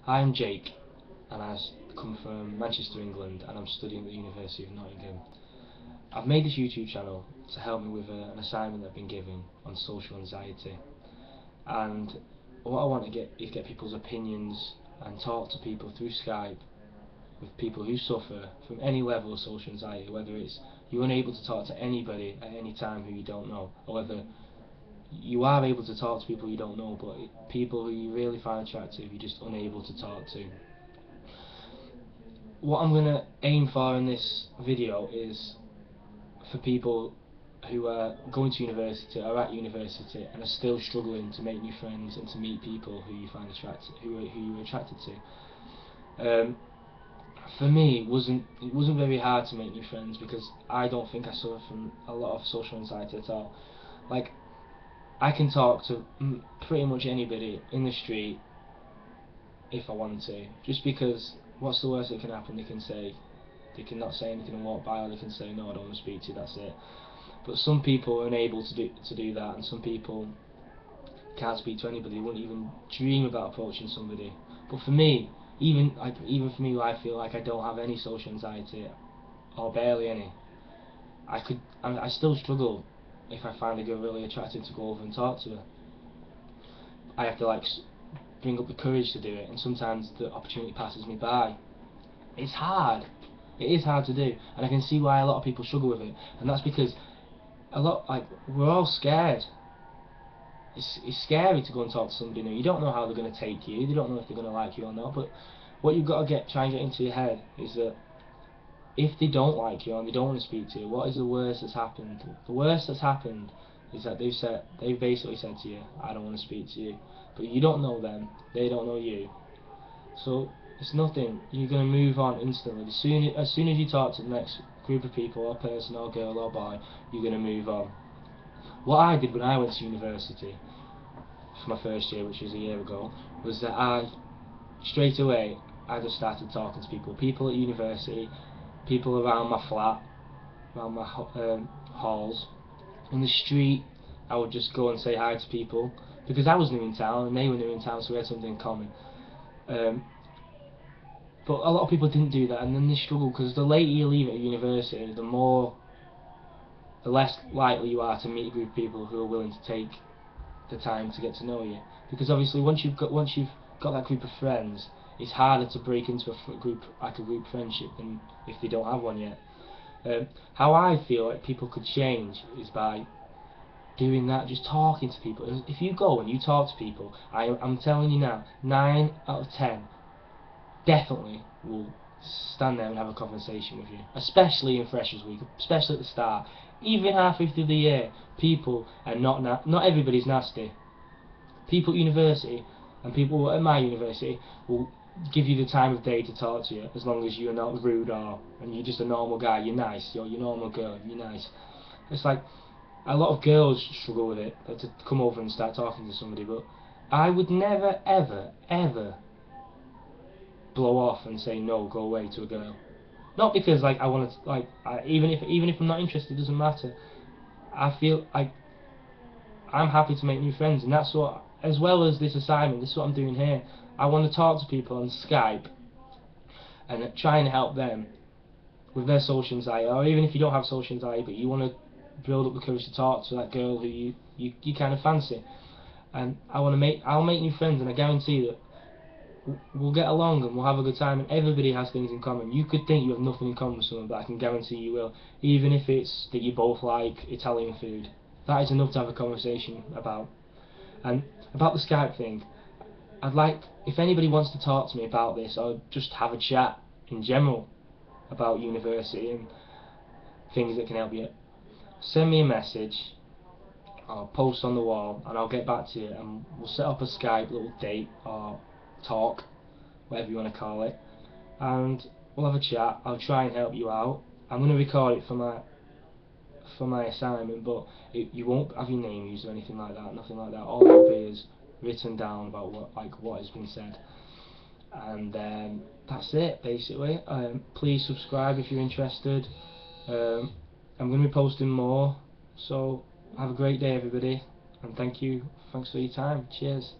I'm Jake, and I come from Manchester, England, and I'm studying at the University of Nottingham. I've made this YouTube channel to help me with an assignment that I've been given on social anxiety, and what I want to get is get people's opinions and talk to people through Skype with people who suffer from any level of social anxiety, whether it's you're unable to talk to anybody at any time who you don't know, or whether you are able to talk to people you don't know, but people who you really find attractive you're just unable to talk to. What I'm going to aim for in this video is for people who are going to university, are at university, and are still struggling to make new friends and to meet people who you find attractive, who you're attracted to. For me, it wasn't very hard to make new friends because I don't think I suffer from a lot of social anxiety at all. Like, I can talk to pretty much anybody in the street if I want to, just because what's the worst that can happen? They can not say anything and walk by, or they can say no, I don't want to speak to you, that's it. But some people are unable to do that, and some people can't speak to anybody, wouldn't even dream about approaching somebody. But for me, even for me, I feel like I don't have any social anxiety, or barely any. I still struggle if I find a girl really attractive to go over and talk to her. I have to bring up the courage to do it, and sometimes the opportunity passes me by. It's hard. It is hard to do, and I can see why a lot of people struggle with it, and that's because we're all scared. It's scary to go and talk to somebody new. You don't know how they're going to take you. They don't know if they're going to like you or not. But what you've got to try and get into your head is that if they don't like you and they don't want to speak to you, what is the worst that's happened? The worst that's happened is that they've basically said to you, I don't want to speak to you. But you don't know them, they don't know you. So it's nothing. You're going to move on instantly. As soon as you talk to the next group of people, or person, or girl, or boy, you're going to move on. What I did when I went to university for my first year, which was a year ago, was that straight away I just started talking to people at university, people around my flat, around my halls, in the street. I would just go and say hi to people because I was new in town and they were new in town, so we had something in common. But a lot of people didn't do that, and then they struggle because the later you leave at university, the less likely you are to meet a group of people who are willing to take the time to get to know you. Because obviously, once you've got that group of friends, it's harder to break into a group friendship than if they don't have one yet. How I feel like people could change is by doing that, just talking to people. If you go and you talk to people, I'm telling you now, 9 out of 10 definitely will stand there and have a conversation with you, especially in Freshers Week, especially at the start. Even halfway through the year, people are not everybody's nasty. People at university and people at my university will give you the time of day to talk to you, as long as you're not rude and you're just a normal guy. You're nice. You're a normal girl. You're nice. It's like a lot of girls struggle with it, to come over and start talking to somebody, but I would never ever blow off and say no, go away to a girl. Not because I want to even if I'm not interested, it doesn't matter. I feel I'm happy to make new friends, and that's what, as well as this assignment, this is what I'm doing here. I want to talk to people on Skype and try and help them with their social anxiety, or even if you don't have social anxiety but you want to build up the courage to talk to that girl who you kind of fancy. And I'll make new friends, and I guarantee that we'll get along and we'll have a good time, and everybody has things in common. You could think you have nothing in common with someone, but I can guarantee you will, even if it's that you both like Italian food. That is enough to have a conversation about. And about the Skype thing, I'd like, if anybody wants to talk to me about this, or just have a chat in general about university and things that can help you, send me a message, I'll post on the wall, and I'll get back to you, and we'll set up a Skype little date or talk, whatever you want to call it, and we'll have a chat. I'll try and help you out. I'm going to record it for my assignment, but you won't have your name used or anything like that, nothing like that. All it will be is written down about what has been said, and that's it basically. Please subscribe if you're interested. I'm going to be posting more, so have a great day everybody, and thanks for your time. Cheers.